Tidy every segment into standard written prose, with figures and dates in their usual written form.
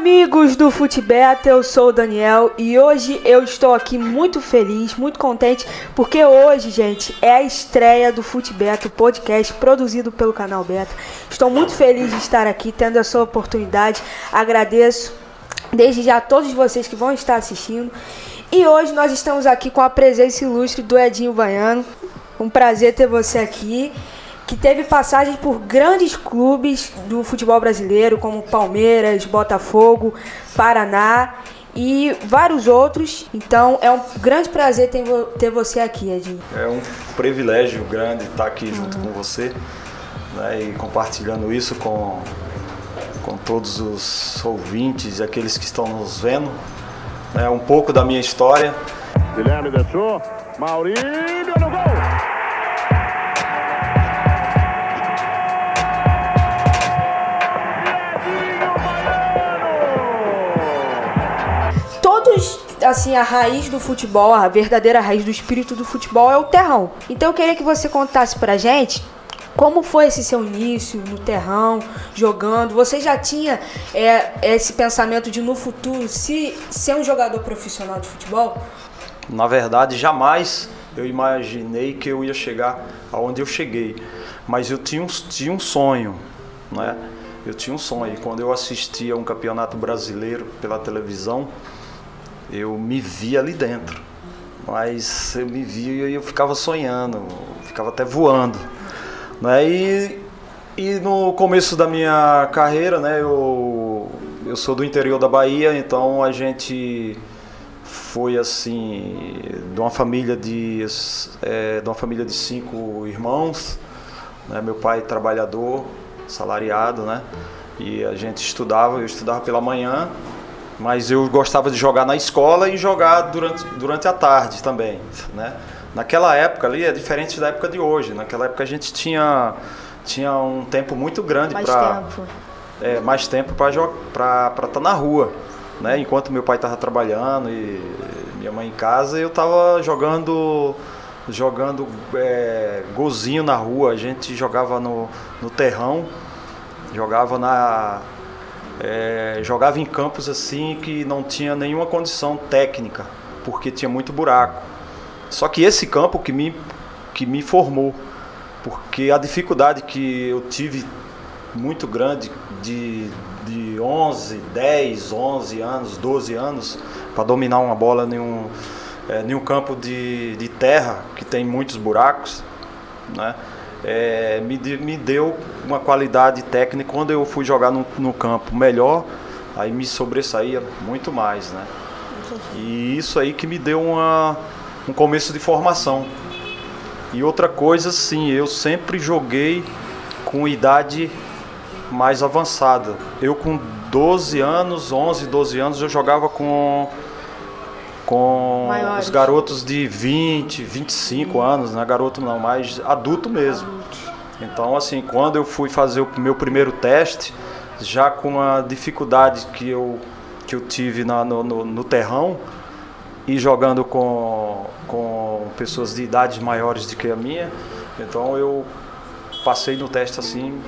Amigos do Futebeta, eu sou o Daniel e hoje eu estou aqui muito feliz, muito contente, porque hoje, gente, é a estreia do Futebeta, o podcast produzido pelo canal Beta. Estou muito feliz de estar aqui, tendo essa oportunidade. Agradeço desde já a todos vocês que vão estar assistindo. E hoje nós estamos aqui com a presença ilustre do Edinho Baiano. Um prazer ter você aqui, que teve passagem por grandes clubes do futebol brasileiro, como Palmeiras, Botafogo, Paraná e vários outros. Então é um grande prazer ter você aqui, Edinho. É um privilégio grande estar aqui junto com você, né, e compartilhando isso com todos os ouvintes e aqueles que estão nos vendo. É um pouco da minha história. Guilherme deixou, Maurílio no gol! Assim, a raiz do futebol, a verdadeira raiz do espírito do futebol é o terrão. Então eu queria que você contasse pra gente como foi esse seu início no terrão, jogando. Você já tinha esse pensamento de no futuro ser um jogador profissional de futebol? Na verdade, jamais eu imaginei que eu ia chegar aonde eu cheguei. Mas eu tinha um sonho, né? Eu tinha um sonho. E quando eu assistia a um campeonato brasileiro pela televisão, eu me via ali dentro, mas eu me via e eu ficava sonhando, ficava até voando, né? E no começo da minha carreira, né, eu sou do interior da Bahia, então a gente foi assim de uma família de 5 irmãos, né? Meu pai trabalhador, salariado, né? E a gente eu estudava pela manhã. Mas eu gostava de jogar na escola e jogar durante a tarde também, né? Naquela época ali é diferente da época de hoje. Naquela época a gente tinha um tempo muito grande mais tempo para estar na rua, né? Enquanto meu pai estava trabalhando e minha mãe em casa, eu estava jogando golzinho na rua. A gente jogava no terrão, jogava em campos assim que não tinha nenhuma condição técnica, porque tinha muito buraco. Só que esse campo que me formou, porque a dificuldade que eu tive muito grande de 10, 11 anos, 12 anos, para dominar uma bola em um campo de terra que tem muitos buracos, né? Me deu uma qualidade técnica. Quando eu fui jogar no campo melhor, aí me sobressaía muito mais, né? E isso aí que me deu um começo de formação. E outra coisa, sim, eu sempre joguei com idade mais avançada. Eu com 12 anos, 11, 12 anos, eu jogava com os garotos de 20, 25 anos, não é garoto não, mas adulto mesmo. Então, assim, quando eu fui fazer o meu primeiro teste, já com a dificuldade que eu tive no terrão e jogando com pessoas de idades maiores do que a minha, então eu passei no teste assim,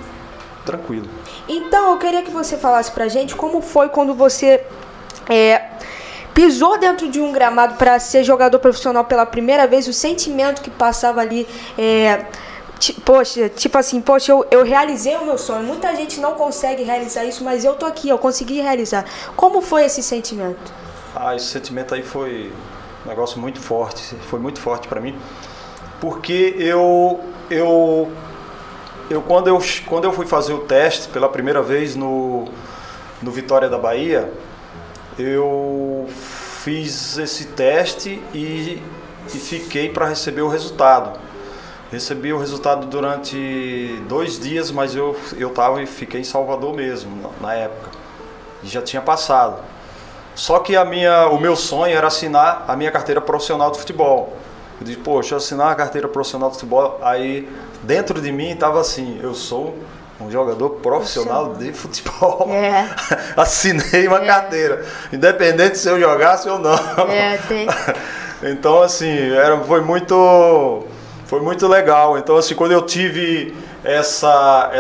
tranquilo. Então, eu queria que você falasse pra gente como foi quando você pisou dentro de um gramado para ser jogador profissional pela primeira vez, o sentimento que passava ali, poxa, eu realizei o meu sonho. Muita gente não consegue realizar isso, mas eu tô aqui, eu consegui realizar. Como foi esse sentimento? Esse sentimento aí foi um negócio muito forte, foi muito forte para mim, porque quando eu fui fazer o teste pela primeira vez no Vitória da Bahia, eu fiz esse teste e fiquei para receber o resultado. Recebi o resultado durante 2 dias, mas eu fiquei em Salvador mesmo, na época. E já tinha passado. Só que o meu sonho era assinar a minha carteira profissional de futebol. Eu disse, poxa, assinar a carteira profissional de futebol. Aí, dentro de mim, estava assim, eu sou um jogador profissional de futebol. Assinei uma carteira, independente se eu jogasse ou não. Então, assim, foi muito legal. Então, assim, quando eu tive essa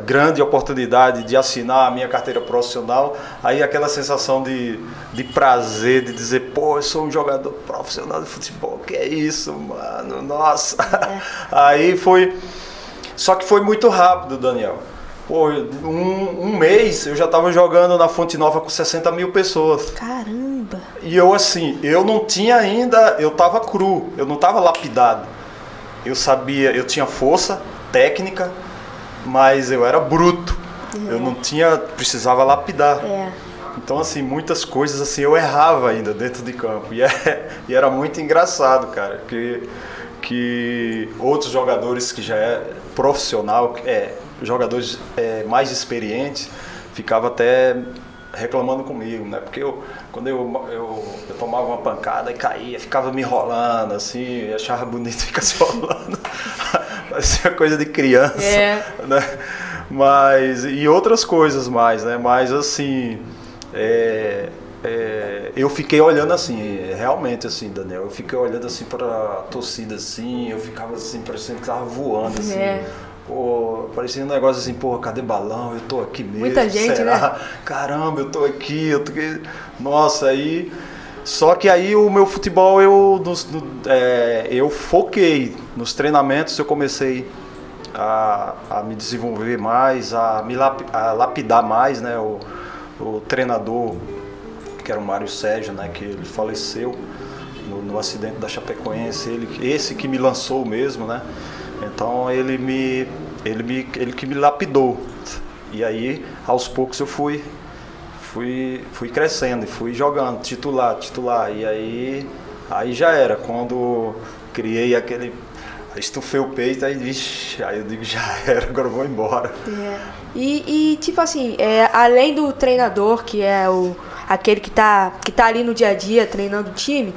grande oportunidade de assinar a minha carteira profissional, aí aquela sensação de prazer, de dizer, pô, eu sou um jogador profissional de futebol, que é isso, mano, nossa. Aí foi, só que foi muito rápido, Daniel. Pô, um mês eu já estava jogando na Fonte Nova com 60 mil pessoas. Caramba! E eu assim, eu não tinha ainda, eu estava cru, eu não estava lapidado. Eu sabia, eu tinha força, técnica, mas eu era bruto. Eu não tinha, precisava lapidar. Então assim, muitas coisas assim, eu errava ainda dentro de campo. E era muito engraçado, cara, que outros jogadores que já é profissional, jogadores mais experientes, ficavam até reclamando comigo, né? Porque quando eu tomava uma pancada e caía, ficava me enrolando, assim, achava bonito ficar se enrolando. Parecia coisa de criança, né? Mas, e outras coisas mais, né? Mas, assim, eu fiquei olhando assim, realmente, assim, Daniel, eu fiquei olhando assim para a torcida, assim, eu ficava assim, parecendo que estava voando, assim. Pô, parecia um negócio assim, pô, cadê balão? Eu tô aqui mesmo. Muita gente, será? né? Caramba, eu tô aqui, Nossa, aí... Só que aí o meu futebol, eu foquei nos treinamentos, eu comecei a me desenvolver mais, a lapidar mais, né? O treinador, que era o Mário Sérgio, né? Que ele faleceu no acidente da Chapecoense, esse que me lançou mesmo, né? Então ele que me lapidou. E aí, aos poucos eu fui crescendo e fui jogando, titular. E aí já era. Quando criei estufei o peito, aí eu digo, já era, agora eu vou embora. E tipo assim, além do treinador, que é aquele que tá ali no dia a dia treinando o time,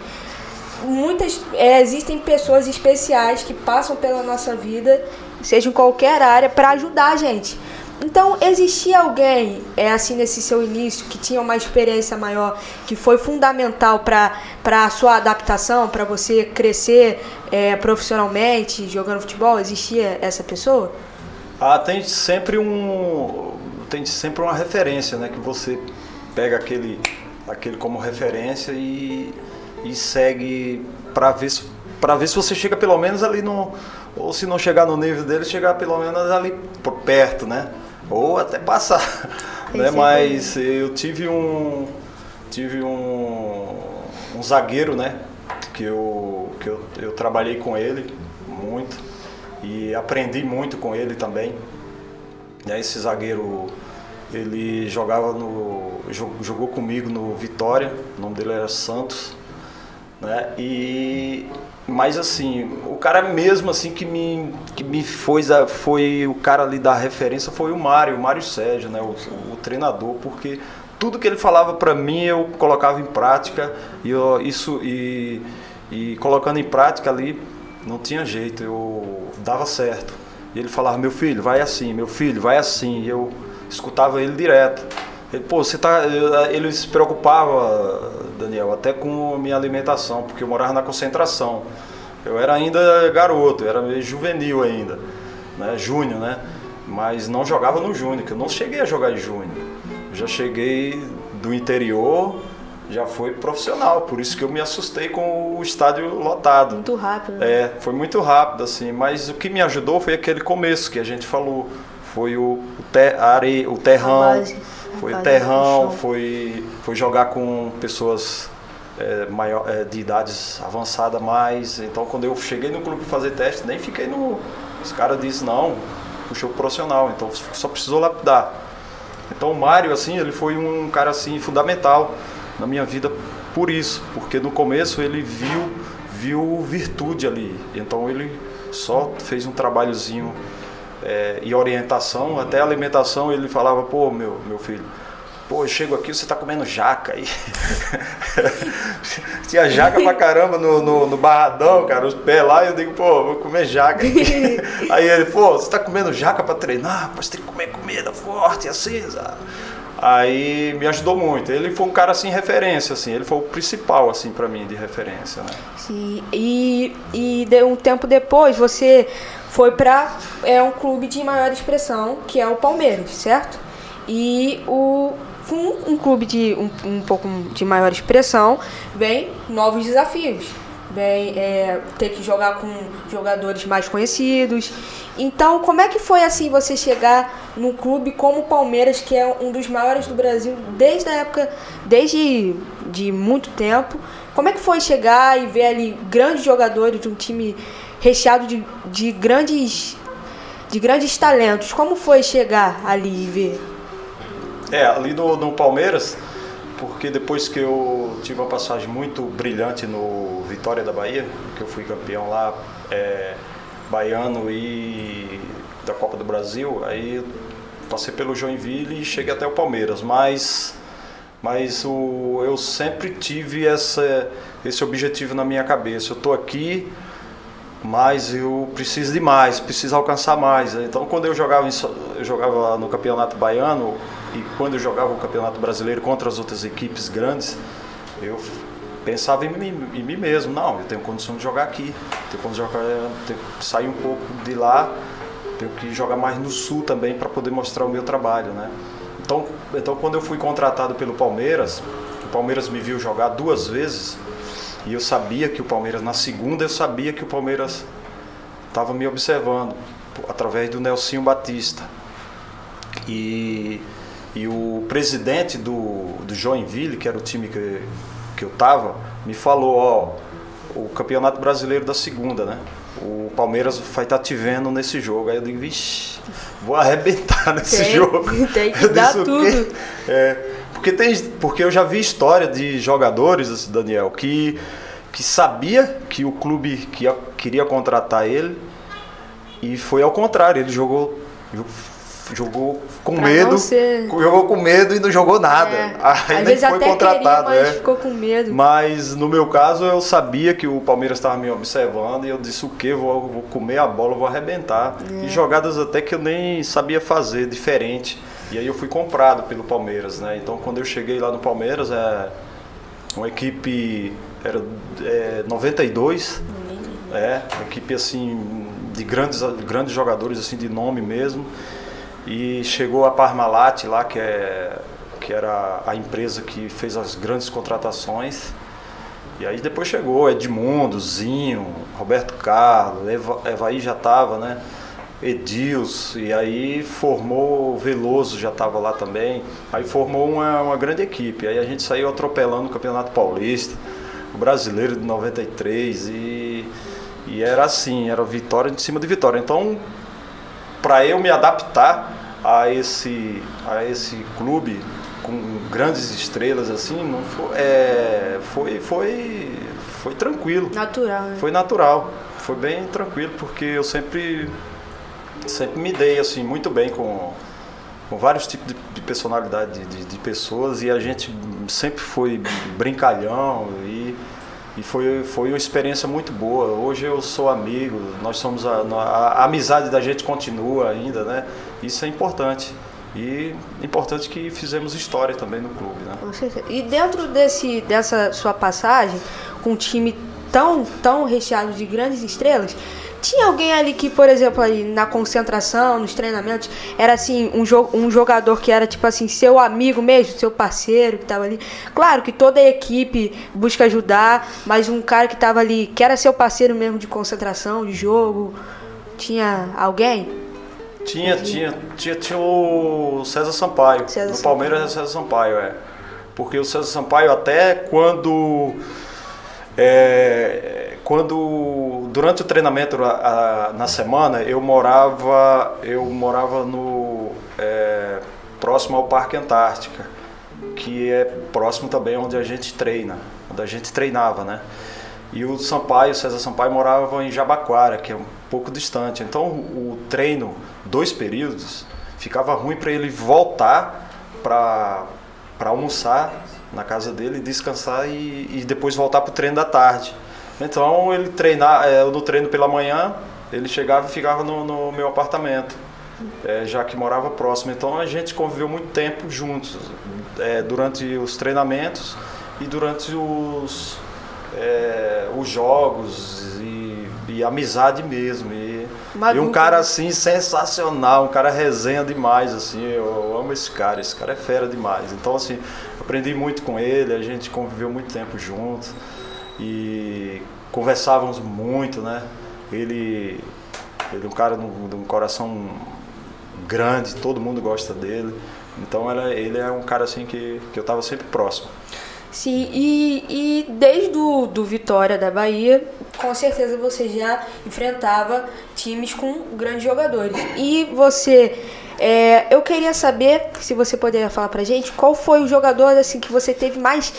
existem pessoas especiais que passam pela nossa vida, seja em qualquer área, para ajudar a gente. Então, existia alguém, assim, nesse seu início, que tinha uma experiência maior, que foi fundamental para a sua adaptação, para você crescer profissionalmente, jogando futebol? Existia essa pessoa? Tem sempre uma referência, né? Que você pega aquele como referência e segue para ver se você chega pelo menos ali ou se não chegar no nível dele, chegar pelo menos ali por perto, né? Ou até passar, né? Mas eu tive um zagueiro, né? Que eu trabalhei com ele muito e aprendi muito com ele também. E aí esse zagueiro, ele jogou comigo no Vitória, o nome dele era Santos, né? Mas assim, o cara mesmo assim que me foi o cara ali da referência foi o Mário Sérgio, né? O treinador, porque tudo que ele falava para mim eu colocava em prática e colocando em prática ali não tinha jeito, eu dava certo. E ele falava, meu filho, vai assim, e eu escutava ele direto. Ele se preocupava, Daniel, até com minha alimentação, porque eu morava na concentração. Eu era ainda garoto, eu era meio juvenil ainda, né? Júnior, né? Mas não jogava no júnior, que eu não cheguei a jogar em júnior. Eu já cheguei do interior, já foi profissional, por isso que eu me assustei com o estádio lotado. Muito rápido, né? Foi muito rápido, assim, mas o que me ajudou foi aquele começo que a gente falou, foi o terrão. Foi o terrão, foi jogar com pessoas de idades avançadas mais. Então, quando eu cheguei no clube para fazer teste, nem fiquei no... Os caras disseram, não, puxou profissional, então só precisou lapidar. Então, o Mário, assim, ele foi um cara, assim, fundamental na minha vida por isso. Porque no começo ele viu virtude ali. Então, ele só fez um trabalhozinho e orientação, até alimentação. Ele falava, pô, meu filho, pô, eu chego aqui, você tá comendo jaca aí. Tinha jaca pra caramba no barradão, cara, os pés lá, e eu digo, pô, vou comer jaca aqui. Aí ele, pô, você tá comendo jaca pra treinar? Pô, você tem que comer comida forte, acesa. Aí me ajudou muito. Ele foi um cara, assim, referência, assim, ele foi o principal, assim, pra mim, de referência, né? Sim, e um tempo depois você foi para um clube de maior expressão, que é o Palmeiras, certo? E com um clube de um pouco de maior expressão, vem novos desafios. Vem ter que jogar com jogadores mais conhecidos. Então, como é que foi assim você chegar num clube como o Palmeiras, que é um dos maiores do Brasil desde de muito tempo? Como é que foi chegar e ver ali grandes jogadores de um time recheado de grandes talentos? Como foi chegar ali e ver? Ali no Palmeiras, porque depois que eu tive uma passagem muito brilhante no Vitória da Bahia, que eu fui campeão lá, baiano e da Copa do Brasil, aí eu passei pelo Joinville e cheguei até o Palmeiras, mas eu sempre tive esse objetivo na minha cabeça. Eu estou aqui, mas eu preciso de mais, preciso alcançar mais. Então, quando eu jogava no Campeonato Baiano e quando eu jogava o Campeonato Brasileiro contra as outras equipes grandes, eu pensava em mim mesmo. Não, eu tenho condição de jogar aqui, tenho que sair um pouco de lá, tenho que jogar mais no Sul também para poder mostrar o meu trabalho, né? Então, quando eu fui contratado pelo Palmeiras, o Palmeiras me viu jogar 2 vezes e eu sabia que o Palmeiras, na segunda, eu sabia que o Palmeiras estava me observando através do Nelsinho Batista. E o presidente do Joinville, que era o time que eu estava, me falou, o Campeonato Brasileiro da segunda, né? O Palmeiras vai estar te vendo nesse jogo. Aí eu digo, vixe, vou arrebentar nesse jogo. Tem que dar tudo. Porque eu já vi história de jogadores, Daniel, que sabia que o clube queria contratar ele e foi ao contrário, ele jogou com medo, jogou com medo e não jogou nada. Aí nem foi contratado. Queria, mas ficou com medo. Mas no meu caso eu sabia que o Palmeiras estava me observando e eu disse, o quê? Vou comer a bola, vou arrebentar. E jogadas até que eu nem sabia fazer, diferente. E aí eu fui comprado pelo Palmeiras, né? Então quando eu cheguei lá no Palmeiras, uma equipe, era 92, uma equipe assim de grandes jogadores assim de nome mesmo. E chegou a Parmalat lá, que era a empresa que fez as grandes contratações. E aí depois chegou Edmundo, Zinho, Roberto Carlos, Evaí já estava, né? Edilson, e aí formou Veloso, já estava lá também. Aí formou uma grande equipe. Aí a gente saiu atropelando o Campeonato Paulista, o Brasileiro de 93, e era assim, era vitória em cima de vitória. Então, para eu me adaptar a esse clube com grandes estrelas assim, não foi tranquilo. Natural, né? Foi natural, foi bem tranquilo, porque eu sempre me dei assim muito bem com vários tipos de personalidade de pessoas, e a gente sempre foi brincalhão e foi uma experiência muito boa. Hoje eu sou amigo, nós somos a amizade da gente continua ainda, né? Isso é importante. E importante que fizemos história também no clube, né? Com certeza. E dentro dessa sua passagem, com um time tão recheado de grandes estrelas, tinha alguém ali que, por exemplo, ali na concentração, nos treinamentos, era assim, um jogador que era tipo assim, seu amigo mesmo, seu parceiro que estava ali? Claro que toda a equipe busca ajudar, mas um cara que estava ali, que era seu parceiro mesmo de concentração, de jogo, tinha alguém? Tinha o César Sampaio. No Palmeiras é César Sampaio, Porque o César Sampaio, até quando durante o treinamento na semana, eu morava no próximo ao Parque Antártica, que é próximo também onde a gente treinava, né? E o César Sampaio morava em Jabaquara, que é um pouco distante. Então o treino, 2 períodos, ficava ruim para ele voltar para almoçar na casa dele, descansar e depois voltar para o treino da tarde. Então ele no treino pela manhã, ele chegava e ficava no meu apartamento, já que morava próximo. Então a gente conviveu muito tempo juntos, durante os treinamentos e durante os jogos, e e amizade mesmo. E um cara assim sensacional, um cara resenha demais, assim, eu amo esse cara é fera demais. Então assim, aprendi muito com ele, a gente conviveu muito tempo junto e conversávamos muito, né? Ele é um cara de um coração grande, todo mundo gosta dele. Então ele é um cara assim que eu estava sempre próximo. Sim, e desde do Vitória da Bahia, com certeza você já enfrentava times com grandes jogadores. E você, eu queria saber, se você poderia falar pra gente, qual foi o jogador assim que você teve mais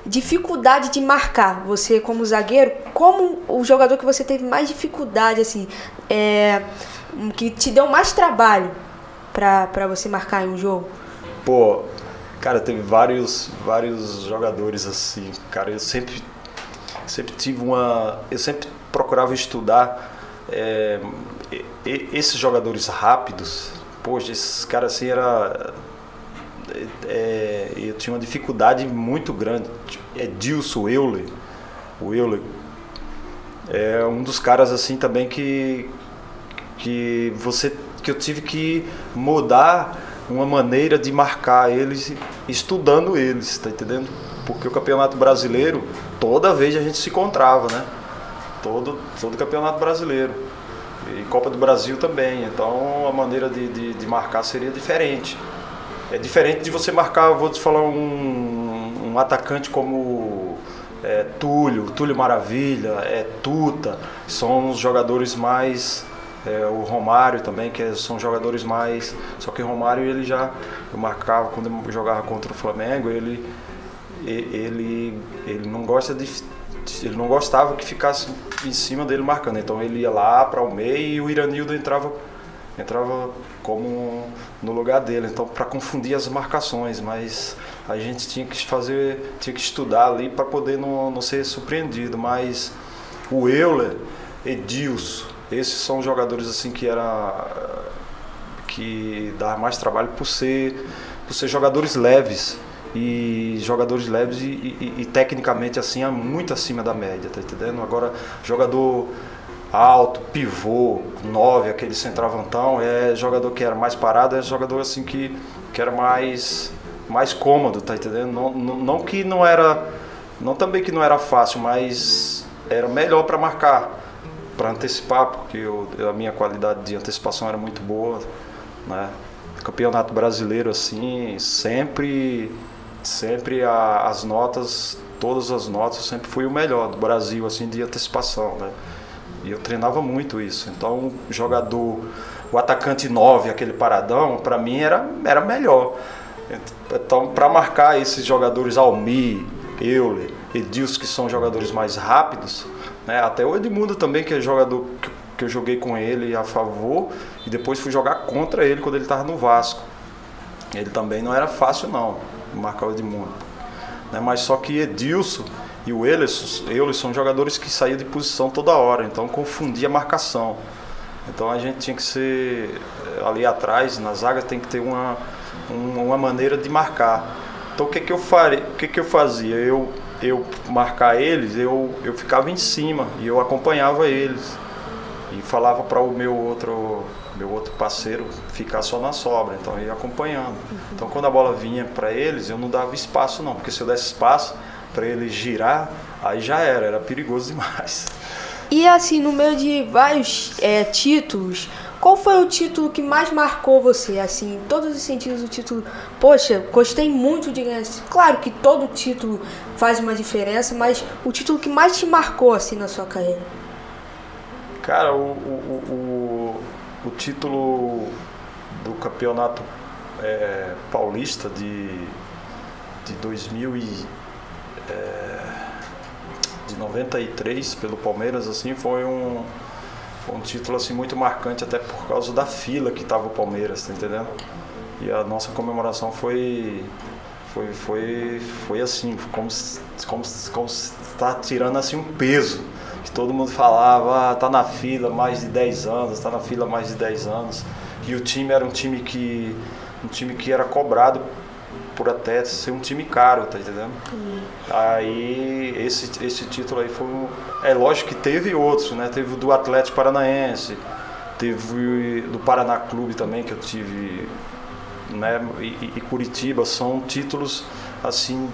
dificuldade de marcar? Você como zagueiro, como o jogador que você teve mais dificuldade, assim, que te deu mais trabalho pra você marcar em um jogo? Pô, cara, teve vários jogadores assim, cara, eu sempre tive eu sempre procurava estudar esses jogadores rápidos. Poxa, esses caras assim eu tinha uma dificuldade muito grande. Edilson, o Euler é um dos caras assim também que eu tive que mudar uma maneira de marcar eles, estudando eles, tá entendendo? Porque o Campeonato Brasileiro, toda vez a gente se encontrava, né? Todo Campeonato Brasileiro. E Copa do Brasil também. Então a maneira de marcar seria diferente. É diferente de você marcar, vou te falar, um atacante como Túlio Maravilha, Tuta, são os jogadores mais... o Romário também, são jogadores mais... Só que o Romário, eu marcava, quando eu jogava contra o Flamengo, ele não gostava que ficasse em cima dele marcando. Então ele ia lá para o meio e o Iranildo entrava como no lugar dele, então para confundir as marcações, mas a gente tinha que estudar ali para poder não ser surpreendido. Mas o Euler, Edilson, esses são jogadores assim que dá mais trabalho por ser jogadores leves e tecnicamente assim muito acima da média, tá entendendo? Agora jogador alto, pivô, 9, aquele centroavantão, jogador que era mais parado, jogador assim que era mais cômodo, tá entendendo? Não que não era, não também que não era fácil, mas era melhor para marcar, para antecipar, porque a minha qualidade de antecipação era muito boa, né? Campeonato Brasileiro assim, sempre as notas, todas as notas, sempre fui o melhor do Brasil assim de antecipação, né? E eu treinava muito isso. Então, o atacante 9, aquele paradão, para mim era melhor. Então, para marcar esses jogadores Almir, Euler, Edilson, que são jogadores mais rápidos, né? Até o Edmundo também, que é jogador que eu joguei com ele a favor e depois fui jogar contra ele quando ele estava no Vasco. Ele também não era fácil não, marcar o Edmundo, né? Mas só que Edilson e o Euler são jogadores que saíam de posição toda hora, então confundia a marcação. Então a gente tinha que ser ali atrás, na zaga tem que ter uma maneira de marcar. Então o que eu fazia? Eu marcar eles, eu ficava em cima e eu acompanhava eles e falava para o meu outro parceiro ficar só na sobra, então eu ia acompanhando. Então quando a bola vinha para eles, eu não dava espaço não, porque se eu desse espaço para ele girar, aí já era perigoso demais. E assim, no meio de vários títulos, qual foi o título que mais marcou você? Assim, em todos os sentidos, o título, poxa, gostei muito de ganhar. Claro que todo título faz uma diferença, mas o título que mais te marcou assim na sua carreira? Cara, o título do campeonato paulista de 93 pelo Palmeiras, assim, foi um título assim muito marcante, até por causa da fila que tava o Palmeiras, tá entendendo? E a nossa comemoração foi assim, como se tá tirando assim um peso, que todo mundo falava, tá na fila mais de 10 anos, tá na fila mais de 10 anos. E o time era um time que era cobrado por até ser um time caro, tá entendendo? Aí esse título aí foi... É lógico que teve outros, né? Teve o do Atlético Paranaense, teve do Paraná Clube também, que eu tive, né? E Curitiba, são títulos, assim,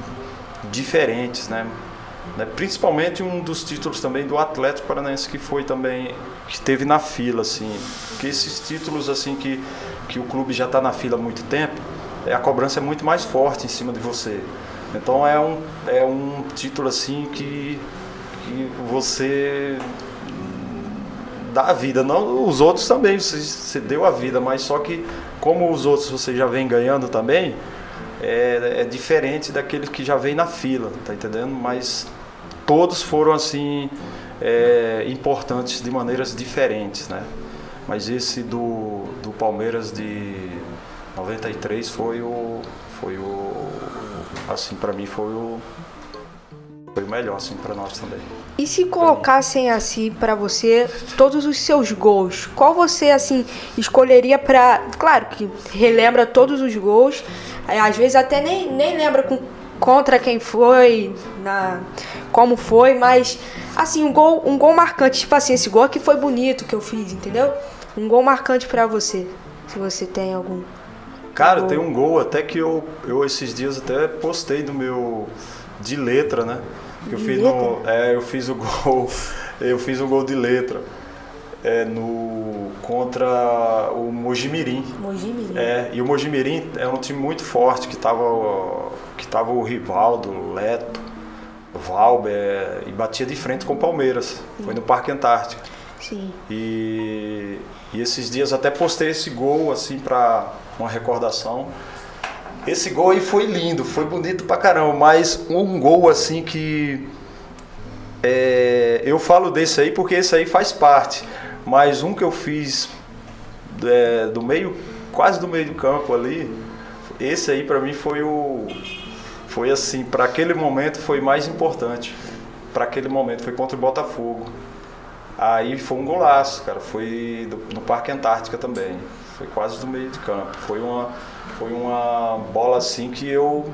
diferentes, né? Principalmente um dos títulos também do Atlético Paranaense, que foi também, que teve na fila, assim. Porque esses títulos, assim, que o clube já está na fila há muito tempo, a cobrança é muito mais forte em cima de você. Então é um título assim que você dá a vida. Não, os outros também, você deu a vida, mas só que como os outros você já vem ganhando também, é diferente daqueles que já vem na fila, tá entendendo? Mas todos foram assim importantes de maneiras diferentes, né? Mas esse do Palmeiras de 93 foi o assim, para mim foi o melhor, assim, para nós também. E se colocassem assim para você todos os seus gols, qual você assim escolheria para, claro que relembra todos os gols, às vezes até nem lembra contra quem foi, como foi, mas assim um gol marcante, tipo assim, esse gol aqui foi bonito que eu fiz, entendeu? Um gol marcante para você, se você tem algum. Cara, tem um gol até que eu esses dias até postei no meu de letra, né? Que eu fiz eu fiz o gol de letra contra o Mojimirim. E o Mojimirim é um time muito forte, que tava o Rivaldo, o Leto, o Valber, e batia de frente com o Palmeiras. Foi no Parque Antártica. Sim. E esses dias até postei esse gol assim para uma recordação. Esse gol aí foi lindo, foi bonito pra caramba, mas um gol assim que eu falo desse aí porque esse aí faz parte, mas um que eu fiz do meio, quase do meio do campo ali, esse aí pra mim foi assim, para aquele momento foi mais importante. Para aquele momento foi contra o Botafogo. Aí foi um golaço, cara, foi no Parque Antártica também. Foi quase do meio de campo. Foi uma bola assim que eu...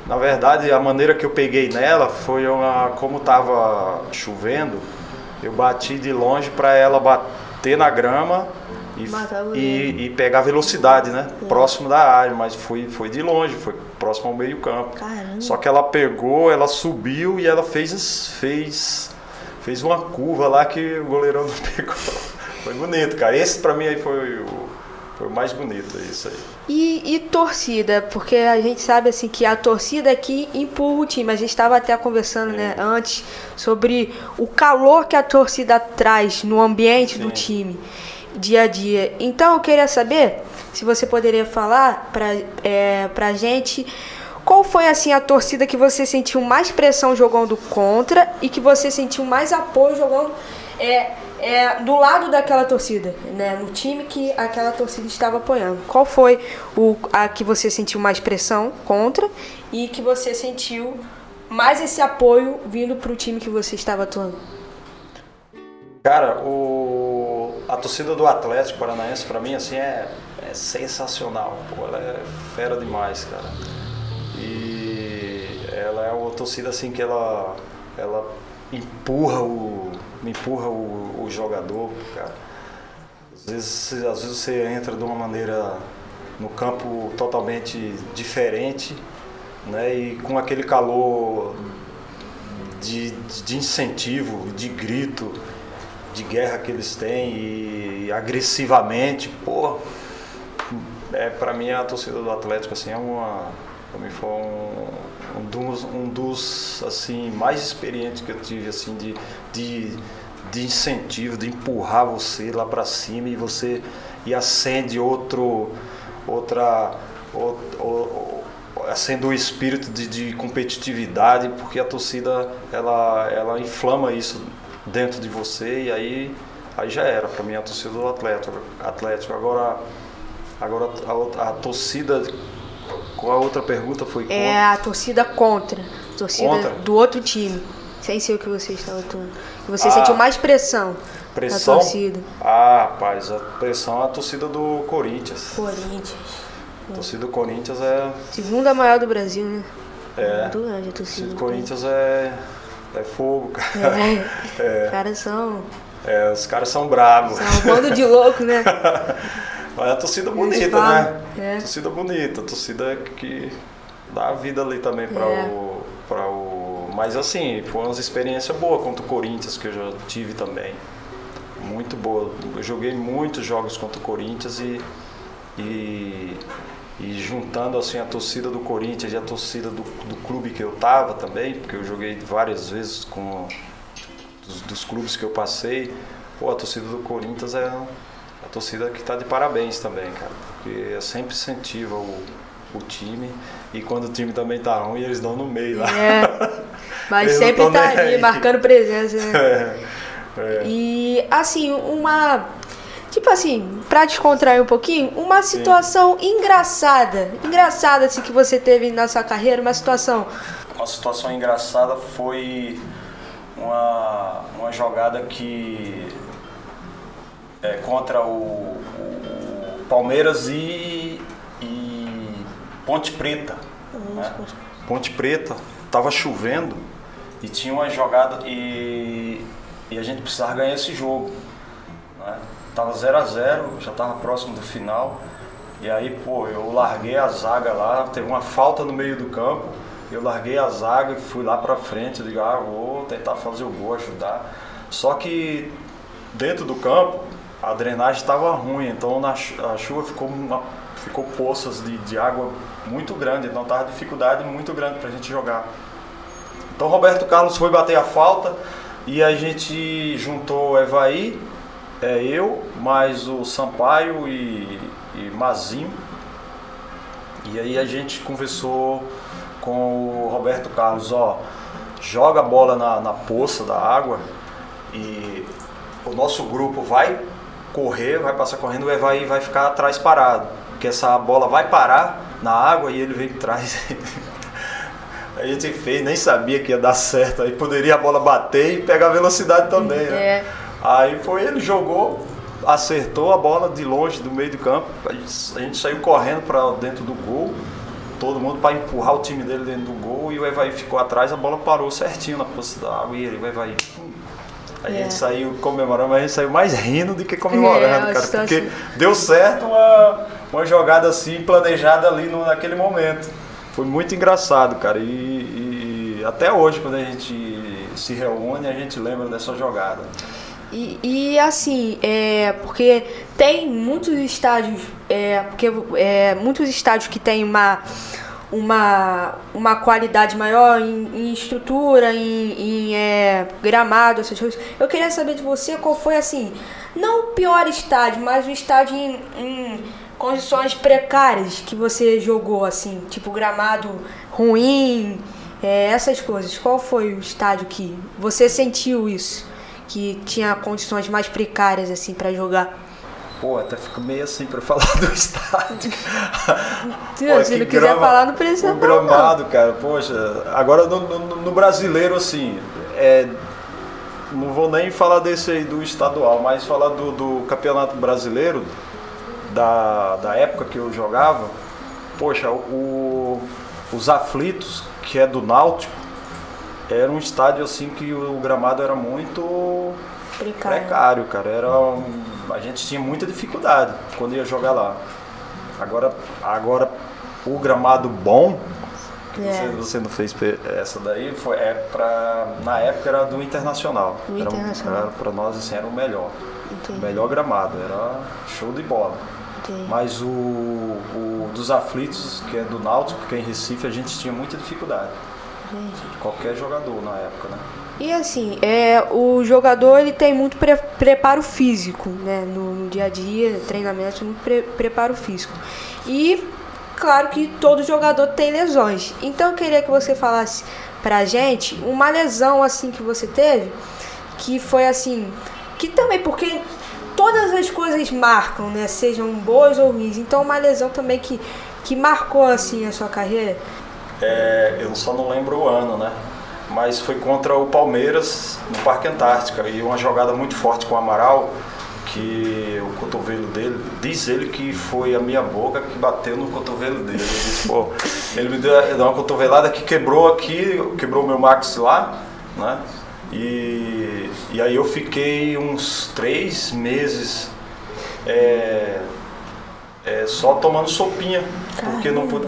Na verdade, a maneira que eu peguei nela foi como estava chovendo, eu bati de longe para ela bater na grama e pegar velocidade, né? Próximo da área, mas foi de longe, foi próximo ao meio campo. Caramba. Só que ela pegou, ela subiu e ela fez uma curva lá que o goleirão não pegou. Foi bonito, cara. Esse pra mim aí foi o mais bonito, isso aí. E torcida, porque a gente sabe assim que a torcida aqui empurra o time. A gente estava até conversando, né, antes sobre o calor que a torcida traz no ambiente do time, dia a dia. Então eu queria saber se você poderia falar pra gente qual foi assim a torcida que você sentiu mais pressão jogando contra e que você sentiu mais apoio jogando do lado daquela torcida, né, no time que aquela torcida estava apoiando. Qual foi a que você sentiu mais pressão contra e que você sentiu mais esse apoio vindo para o time que você estava atuando? Cara, a torcida do Atlético Paranaense para mim assim é sensacional. Pô, ela é fera demais, cara. E ela é uma torcida assim que ela empurra o jogador, cara. Às vezes você entra de uma maneira no campo totalmente diferente, né? E com aquele calor de incentivo, de grito, de guerra que eles têm e agressivamente, pô. Pra mim a torcida do Atlético assim pra mim foi um dos assim mais experientes que eu tive assim de incentivo, de empurrar você lá para cima e você acende acende o espírito de competitividade, porque a torcida ela inflama isso dentro de você e aí já era para mim a torcida do Atlético. Agora a torcida. Qual a outra pergunta foi? A torcida contra. Torcida do outro time. Sem ser o que você estava atuando. Você sentiu mais pressão da torcida. Rapaz, a pressão é a torcida do Corinthians. A torcida do Corinthians é... Segunda maior do Brasil, né? É. Muito grande a torcida do Corinthians é fogo, cara. Os caras são... os caras são bravos. São um bando de louco, né? Mas é a torcida bonita, né? Torcida bonita, torcida que dá a vida ali também para o... Mas assim, foi uma experiência boa contra o Corinthians que eu já tive também. Muito boa. Eu joguei muitos jogos contra o Corinthians e juntando assim a torcida do Corinthians e a torcida do clube que eu tava também, porque eu joguei várias vezes com dos clubes que eu passei. Pô, a torcida do Corinthians é a torcida que tá de parabéns também, cara, porque sempre incentiva o time, e quando o time também tá ruim, eles dão no meio lá. Mas eles sempre tá ali, marcando presença, né? E assim, tipo assim, pra descontrair um pouquinho, uma situação engraçada assim que você teve na sua carreira, uma situação engraçada foi uma jogada que contra o Palmeiras e Ponte Preta. Né? Ponte Preta, tava chovendo e tinha uma jogada e a gente precisava ganhar esse jogo. Né? Tava 0-0, já tava próximo do final. E aí, pô, eu larguei a zaga lá, teve uma falta no meio do campo. Eu larguei a zaga e fui lá pra frente. Eu digo, vou tentar fazer o gol, ajudar. Só que dentro do campo, a drenagem estava ruim, então a chuva ficou poças de água muito grande, então tava dificuldade muito grande pra gente jogar. Então Roberto Carlos foi bater a falta e a gente juntou o Evaí, eu, mais o Sampaio e Mazinho. E aí a gente conversou com o Roberto Carlos, joga a bola na poça da água e o nosso grupo vai correr, vai passar correndo, o Evaí vai ficar atrás parado, porque essa bola vai parar na água e ele vem atrás. A gente fez, nem sabia que ia dar certo, aí poderia a bola bater e pegar velocidade também, né? Aí ele jogou, acertou a bola de longe, do meio do campo, a gente saiu correndo para dentro do gol, todo mundo para empurrar o time dele dentro do gol, e o Evaí ficou atrás, a bola parou certinho na poça da água e o Evaí... A gente saiu comemorando, mas a gente saiu mais rindo do que comemorando, cara, porque deu certo uma jogada assim, planejada ali naquele momento. Foi muito engraçado, cara, e até hoje, quando a gente se reúne, a gente lembra dessa jogada. E assim, porque tem muitos estádios, muitos estádios que tem uma qualidade maior em estrutura, em gramado, essas coisas. Eu queria saber de você qual foi, assim, não o pior estádio, mas o estádio em condições precárias que você jogou, assim, tipo gramado ruim, essas coisas. Qual foi o estádio que você sentiu isso, que tinha condições mais precárias, assim, para jogar? Pô, até fico meio assim pra falar do estádio. Se não quiser falar, não precisa falar. O gramado, cara, poxa. Agora no brasileiro, assim, não vou nem falar desse aí do estadual, mas falar do campeonato brasileiro, da época que eu jogava. Poxa, os Aflitos, que é do Náutico, era um estádio assim que o gramado era muito precário, cara. A gente tinha muita dificuldade quando ia jogar lá. Agora o gramado bom, que você não fez essa daí, na época era do Internacional. Era para nós assim, era o melhor. Entendi. O melhor gramado, era show de bola. Entendi. Mas o dos Aflitos, que é do Náutico, que é em Recife, a gente tinha muita dificuldade. Gente. Qualquer jogador na época, né? E assim, o jogador ele tem muito preparo físico, né? No dia a dia, treinamento, muito preparo físico. E claro que todo jogador tem lesões. Então eu queria que você falasse pra gente uma lesão assim que você teve, que foi assim, que também, porque todas as coisas marcam, né? Sejam boas ou ruins. Então uma lesão também que marcou assim a sua carreira. Eu só não lembro o ano, né? Mas foi contra o Palmeiras no Parque Antártica, e uma jogada muito forte com o Amaral, que o cotovelo dele, diz ele que foi a minha boca que bateu no cotovelo dele. Eu disse, pô, ele me deu uma cotovelada que quebrou o meu maxilar, né? E aí eu fiquei uns 3 meses só tomando sopinha,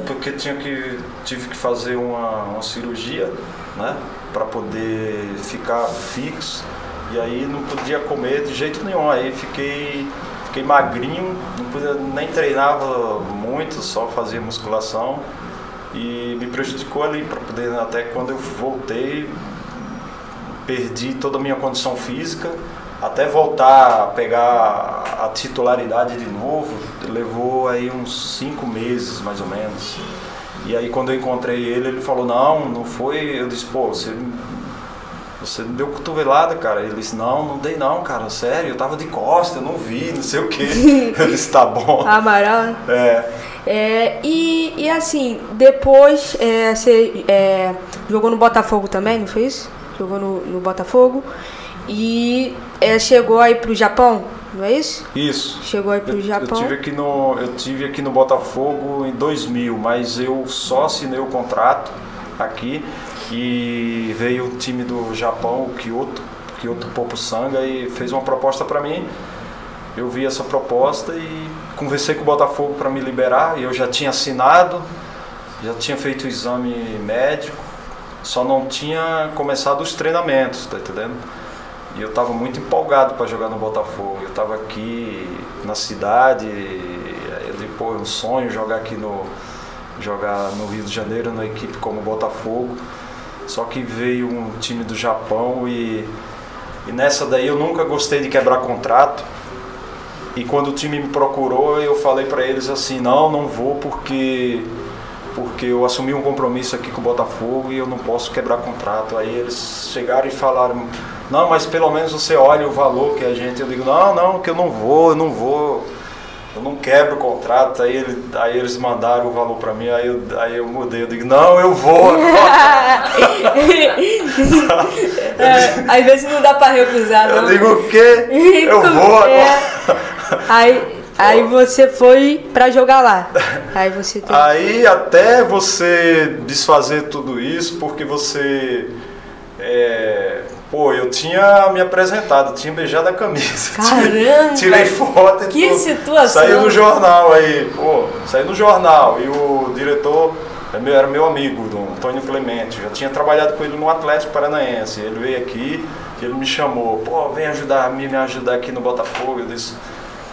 porque tive que fazer uma cirurgia, né? Para poder ficar fixo. E aí não podia comer de jeito nenhum, aí fiquei magrinho, nem treinava muito, só fazia musculação e me prejudicou ali para poder, até quando eu voltei, perdi toda a minha condição física, até voltar a pegar a titularidade de novo, levou aí uns 5 meses mais ou menos. E aí quando eu encontrei ele falou, não foi, eu disse, pô, você me deu cotovelada, cara. Ele disse, não dei não, cara, sério, eu tava de costa, eu não vi, não sei o que. Eu disse, tá bom. Amaral. E assim, depois você jogou no Botafogo também, não foi isso? Jogou no Botafogo e chegou aí pro Japão, não é isso? Isso. Chegou aí pro Japão. Eu tive aqui no Botafogo em 2000, mas eu só assinei o contrato aqui. E veio o time do Japão, o Kyoto Popo-Sanga, e fez uma proposta para mim. Eu vi essa proposta e conversei com o Botafogo para me liberar. Eu já tinha assinado, já tinha feito o exame médico, só não tinha começado os treinamentos, tá entendendo? E eu estava muito empolgado para jogar no Botafogo. Eu estava aqui na cidade, depois um sonho jogar no Rio de Janeiro, na equipe como Botafogo. Só que veio um time do Japão e nessa daí eu nunca gostei de quebrar contrato. E quando o time me procurou, eu falei para eles assim, não vou porque eu assumi um compromisso aqui com o Botafogo e eu não posso quebrar contrato. Aí eles chegaram e falaram, não, mas pelo menos você olha o valor que a gente... Eu digo, não, que eu não vou. Eu não quebro o contrato, aí eles mandaram o valor pra mim, aí eu mudei, eu digo, não, eu vou agora. Às vezes não dá pra recusar, não. Eu digo o quê? Eu vou agora. Aí você foi pra jogar lá. Aí até você desfazer tudo isso, porque você... eu tinha me apresentado, tinha beijado a camisa. Caramba! Tirei foto e que tudo. situação! Saiu no jornal aí, saiu no jornal. E o diretor era meu amigo, do Antônio Clemente. Eu já tinha trabalhado com ele no Atlético Paranaense. Ele veio aqui e ele me chamou. Vem me ajudar aqui no Botafogo. Eu disse,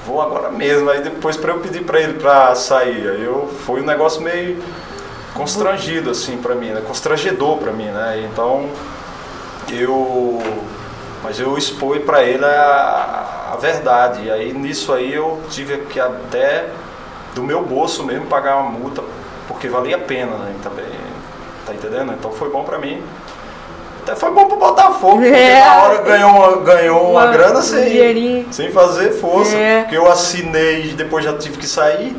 vou agora mesmo. Aí depois eu pedi para ele para sair. Aí foi um negócio meio constrangido assim para mim, né? Constrangedor para mim, né? Então... Mas eu expus para ele a verdade, e aí nisso aí eu tive que até do meu bolso mesmo pagar uma multa, porque valia a pena, né, também, tá entendendo? Então foi bom para mim, até foi bom pro Botafogo, porque na hora ganhou uma grana sem fazer força, porque eu assinei e depois já tive que sair,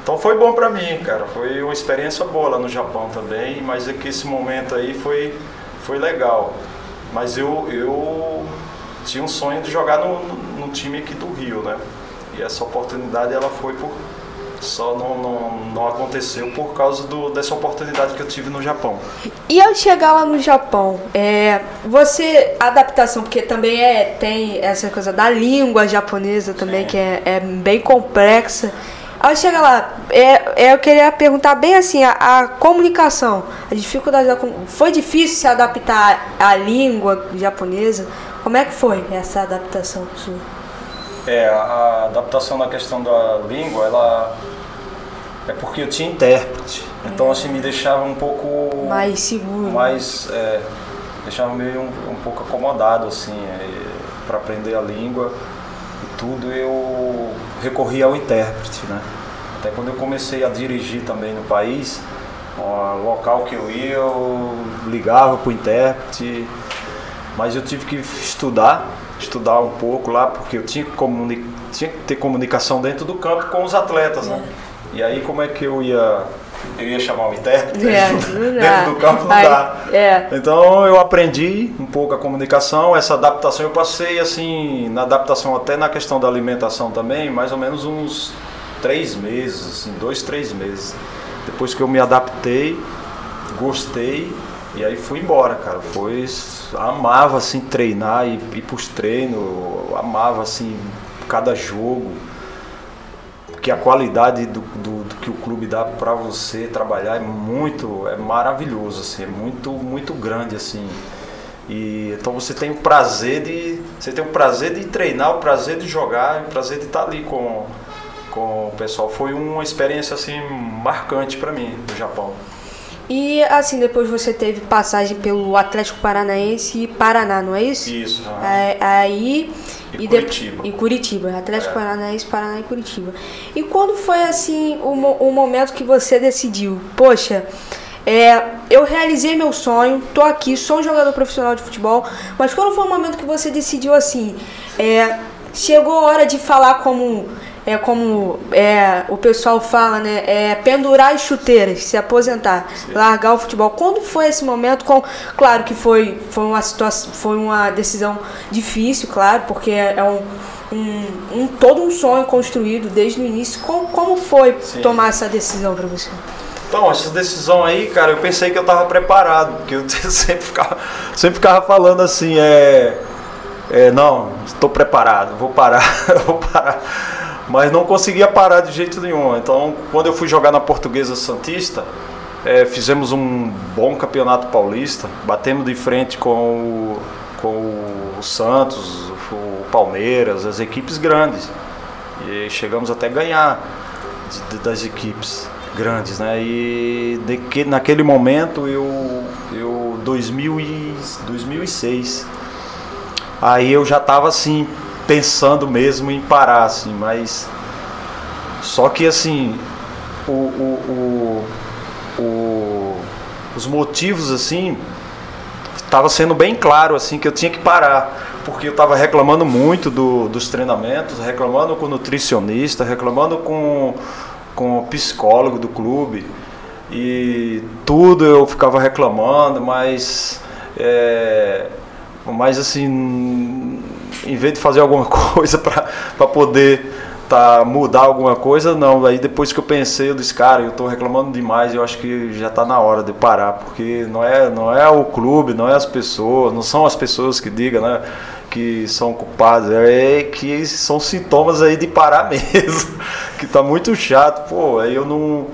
então foi bom para mim, cara, foi uma experiência boa lá no Japão também, mas é que esse momento aí foi legal, mas eu tinha um sonho de jogar num time aqui do Rio, né? E essa oportunidade ela só não aconteceu por causa dessa oportunidade que eu tive no Japão. E ao chegar lá no Japão, adaptação, porque também tem essa coisa da língua japonesa também, sim, que é bem complexa. Ao chegar lá, eu queria perguntar bem assim, a comunicação, a dificuldade foi difícil se adaptar à língua japonesa? Como é que foi essa adaptação sua? A adaptação na questão da língua, ela é porque eu tinha intérprete, então assim me deixava um pouco mais seguro, deixava meio um pouco acomodado assim, para aprender a língua. Tudo eu recorri ao intérprete, né? Até quando eu comecei a dirigir também no país, o local que eu ia, eu ligava para o intérprete, mas eu tive que estudar um pouco lá, porque eu tinha que ter comunicação dentro do campo com os atletas, né? E aí como é que eu ia eu ia chamar o intérprete, não dá. dentro do campo não dá. É. Então eu aprendi um pouco a comunicação, essa adaptação eu passei assim, na adaptação até na questão da alimentação também, mais ou menos uns 3 meses, assim, 2, 3 meses. Depois que eu me adaptei, gostei, e aí fui embora, cara. Amava assim treinar e ir pros treinos, amava assim cada jogo. Porque a qualidade do que o clube dá para você trabalhar é maravilhoso, assim, é muito grande, assim. E então você tem o prazer de treinar, o prazer de jogar, o prazer de estar ali com o pessoal. Foi uma experiência assim marcante para mim no Japão. E assim, depois você teve passagem pelo Atlético Paranaense e Paraná, não é isso? Isso. Aí Curitiba. E Curitiba, Atlético Paranaense, Paraná e Curitiba. E quando foi assim o momento que você decidiu, poxa, eu realizei meu sonho, tô aqui, sou um jogador profissional de futebol, mas quando foi o momento que você decidiu assim, chegou a hora de falar como o pessoal fala, né? Pendurar as chuteiras, se aposentar, sim, largar o futebol. Quando foi esse momento? Claro que foi uma situação, foi uma decisão difícil, claro, porque todo um sonho construído desde o início. Como foi, sim, tomar essa decisão para você? Então, essa decisão aí, cara, eu pensei que eu estava preparado, porque eu sempre ficava falando assim, não, estou preparado, vou parar. Mas não conseguia parar de jeito nenhum. Então, quando eu fui jogar na Portuguesa Santista, fizemos um bom campeonato paulista, batemos de frente com o Santos, o Palmeiras, as equipes grandes. E chegamos até a ganhar das equipes grandes, né? E naquele momento, 2006, aí eu já estava assim, pensando mesmo em parar, assim, mas só que assim os motivos assim estava sendo bem claro assim que eu tinha que parar, porque eu estava reclamando muito dos treinamentos, reclamando com o nutricionista, reclamando com o psicólogo do clube, e tudo eu ficava reclamando, mas assim, em vez de fazer alguma coisa para poder mudar alguma coisa, não. Aí depois que eu pensei, eu disse, cara, eu estou reclamando demais, eu acho que já está na hora de parar, porque não é o clube, não é as pessoas, não são as pessoas que digam, né, que são culpadas, que são sintomas aí de parar mesmo, que está muito chato. Pô, aí eu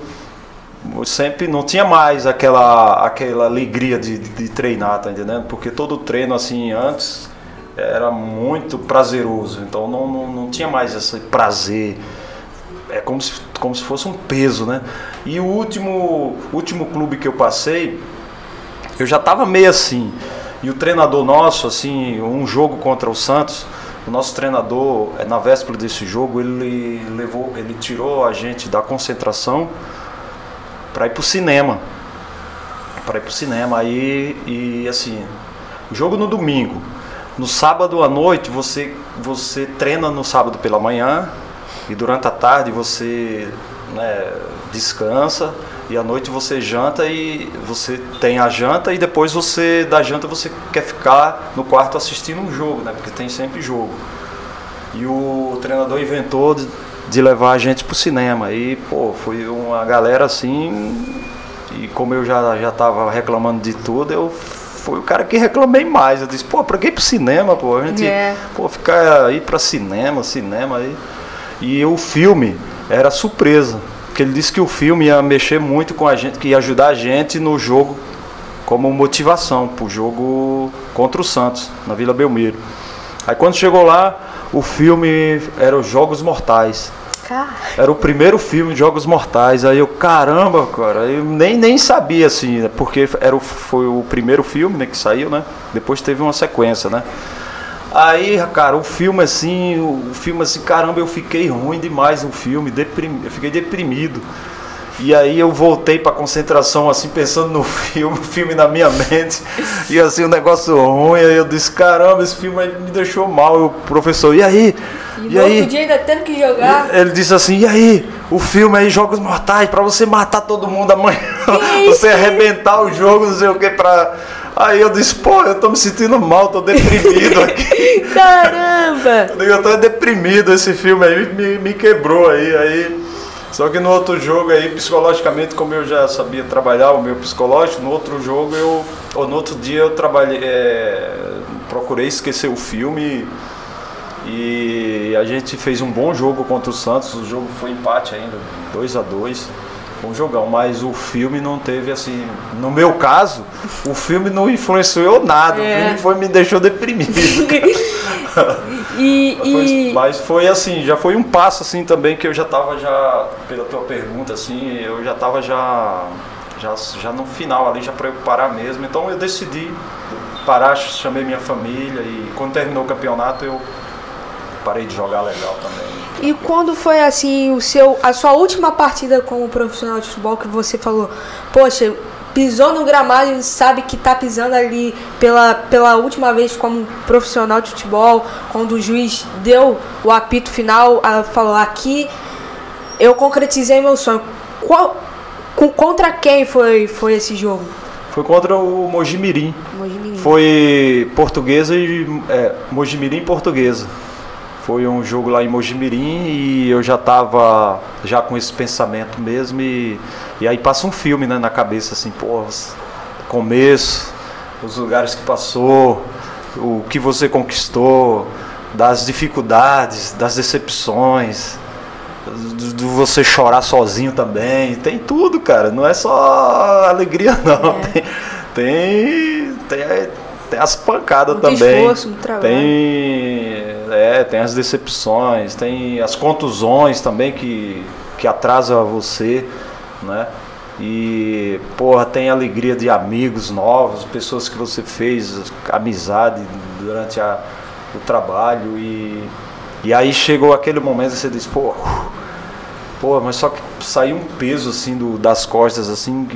sempre não tinha mais aquela alegria de treinar, tá entendendo? Porque todo treino assim antes era muito prazeroso, então não tinha mais esse prazer, como se fosse um peso, né? E o último clube que eu passei, eu já estava meio assim, e o treinador nosso, assim, um jogo contra o Santos, o nosso treinador, na véspera desse jogo, ele tirou a gente da concentração para ir pro cinema. Aí, e assim, o jogo no domingo. No sábado à noite, você treina no sábado pela manhã, e durante a tarde você, né, descansa, e à noite você janta, e você tem a janta, e depois da janta você quer ficar no quarto assistindo um jogo, né, porque tem sempre jogo. E o treinador inventou de levar a gente pro cinema, e pô, foi uma galera assim, e como eu já estava reclamando de tudo, foi o cara que reclamei mais. Eu disse, pô, pra que ir pro cinema, pô? A gente, ficar aí pra cinema aí. E o filme era surpresa, porque ele disse que o filme ia mexer muito com a gente, que ia ajudar a gente no jogo, como motivação pro jogo contra o Santos, na Vila Belmiro. Aí quando chegou lá, o filme era os Jogos Mortais. Era o primeiro filme de Jogos Mortais. Aí eu, caramba, cara, eu nem sabia assim, porque foi o primeiro filme, né, que saiu, né? Depois teve uma sequência, né? Aí, cara, o filme assim, caramba, eu fiquei ruim demais no filme, eu fiquei deprimido. E aí eu voltei pra concentração, assim, pensando no filme, o filme na minha mente, e assim, um negócio ruim. Aí eu disse, caramba, esse filme aí me deixou mal. O professor, e aí? E no outro dia ainda tendo que jogar. Ele disse assim, e aí, o filme aí, Jogos Mortais, pra você matar todo mundo amanhã, você arrebentar o jogo, não sei o que, pra... Aí eu disse, pô, eu tô me sentindo mal, tô deprimido aqui. Caramba! Eu tô deprimido, esse filme aí me quebrou aí... Só que no outro jogo aí, psicologicamente, como eu já sabia trabalhar o meu psicológico, no outro jogo no outro dia eu trabalhei, procurei esquecer o filme e a gente fez um bom jogo contra o Santos. O jogo foi empate ainda, 2-2, um jogão, mas o filme não teve assim, no meu caso, o filme não influenciou nada, o filme me deixou deprimido. Mas foi assim, já foi um passo assim também que eu já estava pela tua pergunta assim, eu já estava já no final ali já para eu parar mesmo. Então eu decidi parar, chamei minha família e quando terminou o campeonato eu parei de jogar legal também. E quando foi assim a sua última partida como profissional de futebol que você falou, poxa, pisou no gramado e sabe que tá pisando ali pela última vez como profissional de futebol, quando o juiz deu o apito final, falou, aqui eu concretizei meu sonho. Contra quem foi esse jogo? Foi contra o Mojimirim. Foi Portuguesa e Mojimirim e Portuguesa. Foi um jogo lá em Mojimirim e eu já estava com esse pensamento mesmo e aí passa um filme, né, na cabeça assim, pô, começo, os lugares que passou, o que você conquistou, das dificuldades, das decepções, de você chorar sozinho também, tem tudo, cara, não é só alegria não, tem as pancadas muito também, esforço, muito trabalho. Tem as decepções, tem as contusões também que atrasa você, né? E, porra, tem alegria de amigos novos, pessoas que você fez amizade durante o trabalho e aí chegou aquele momento que você diz, pô, mas só que saiu um peso assim das costas assim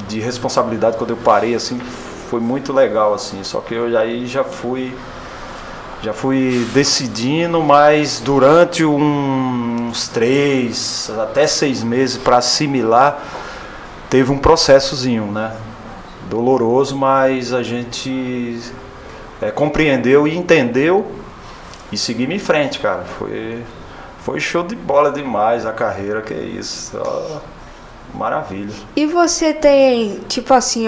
de responsabilidade quando eu parei assim. Foi muito legal assim, só que eu aí já fui decidindo, mas durante uns 3 até 6 meses para assimilar, teve um processozinho, né? Doloroso, mas a gente compreendeu e entendeu e seguimos em frente, cara. Foi show de bola demais a carreira, que é isso. Maravilha. E você tem, tipo assim,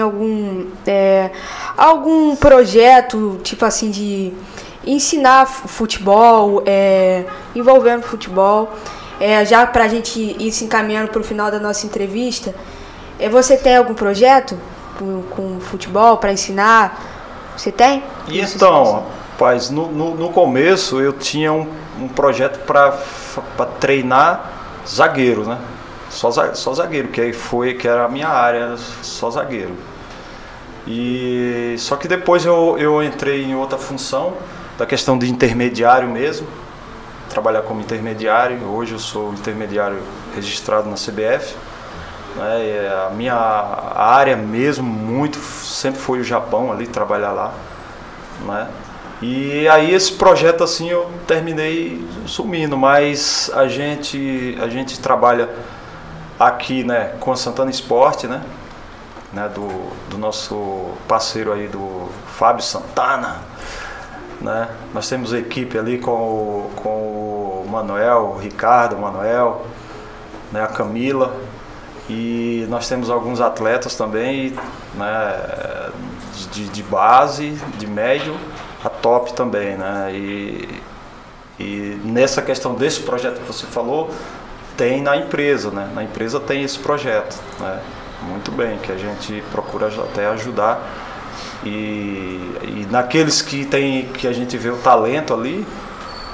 algum projeto, tipo assim, de ensinar futebol, envolvendo futebol, já pra gente ir se encaminhando pro final da nossa entrevista, você tem algum projeto com futebol para ensinar? Você tem? E então, rapaz, no começo eu tinha um projeto para treinar zagueiro, né? Só zagueiro, que era a minha área, só zagueiro. E só que depois eu entrei em outra função, da questão de intermediário mesmo, trabalhar como intermediário. Hoje eu sou intermediário registrado na CBF, né? A minha área mesmo sempre foi o Japão ali, trabalhar lá, né? E aí esse projeto assim eu terminei sumindo, mas a gente trabalha aqui, né, com a Santana Esporte, né, do nosso parceiro aí, do Fábio Santana, né? Nós temos equipe ali com o Manuel, o Ricardo, o Manuel, né, a Camila, e nós temos alguns atletas também, né, de base, de médio a top também, né? E nessa questão desse projeto que você falou, tem na empresa, né? Na empresa tem esse projeto, né? Muito bem, que a gente procura até ajudar. E naqueles que a gente vê o talento ali,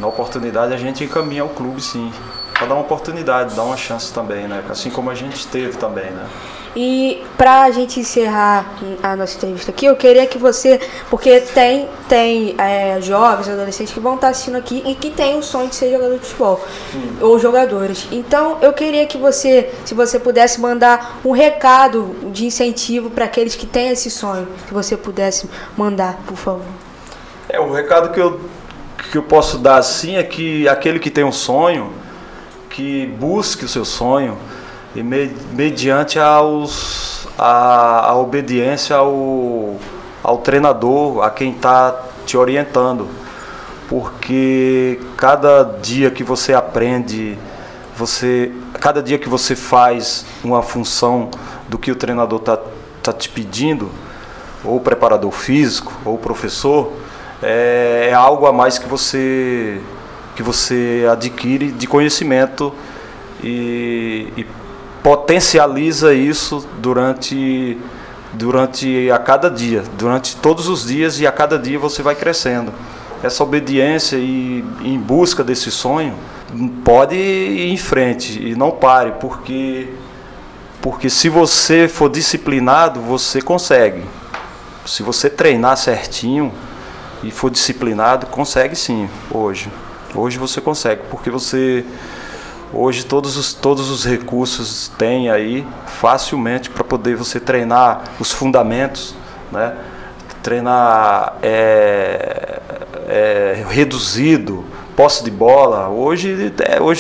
na oportunidade a gente encaminha o clube, sim, para dar uma oportunidade, dar uma chance também, né? Assim como a gente teve também, né? E pra gente encerrar a nossa entrevista aqui, eu queria que você, porque tem jovens, adolescentes que vão estar assistindo aqui e que tem o sonho de ser jogador de futebol, ou jogadores. Então eu queria que você, se você pudesse mandar um recado de incentivo para aqueles que têm esse sonho, que você pudesse mandar, por favor. O recado que eu posso dar assim é que aquele que tem um sonho, que busque o seu sonho e mediante a obediência ao treinador, a quem está te orientando. Porque cada dia que você aprende, cada dia que você faz uma função do que o treinador tá te pedindo, ou o preparador físico, ou o professor, é algo a mais que você adquire de conhecimento e potencializa isso durante a cada dia, durante todos os dias, e a cada dia você vai crescendo. Essa obediência e em busca desse sonho, pode ir em frente e não pare, porque se você for disciplinado, você consegue. Se você treinar certinho e for disciplinado, consegue sim, hoje você consegue, porque hoje todos os recursos tem aí facilmente para poder você treinar os fundamentos, né? Treinar reduzido, posse de bola, hoje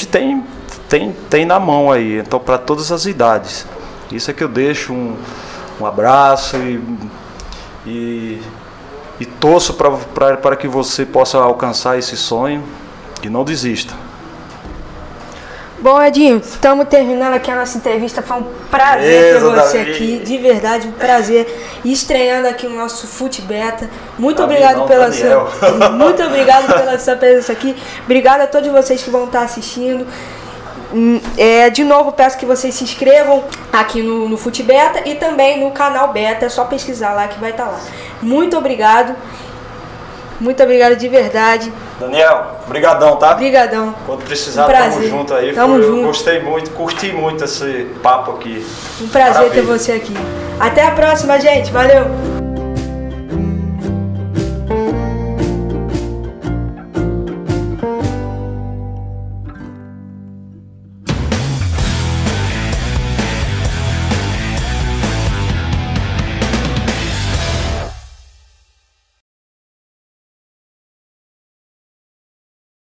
tem na mão aí, então para todas as idades. Isso é que eu deixo um abraço e torço para que você possa alcançar esse sonho e não desista. Bom, Edinho, estamos terminando aqui a nossa entrevista. Foi um prazer ter você aqui, de verdade, um prazer. Estreando aqui o nosso FuteBeta. Muito obrigado pela sua presença aqui. Obrigado a todos vocês que vão estar assistindo. De novo, peço que vocês se inscrevam aqui no FuteBeta e também no canal Beta. É só pesquisar lá que vai estar lá. Muito obrigado. Muito obrigado de verdade. Daniel, brigadão, tá? Brigadão. Quando precisar, tamo junto aí. junto. Gostei muito, curti muito esse papo aqui. Um prazer ter você aqui. Até a próxima, gente. Valeu!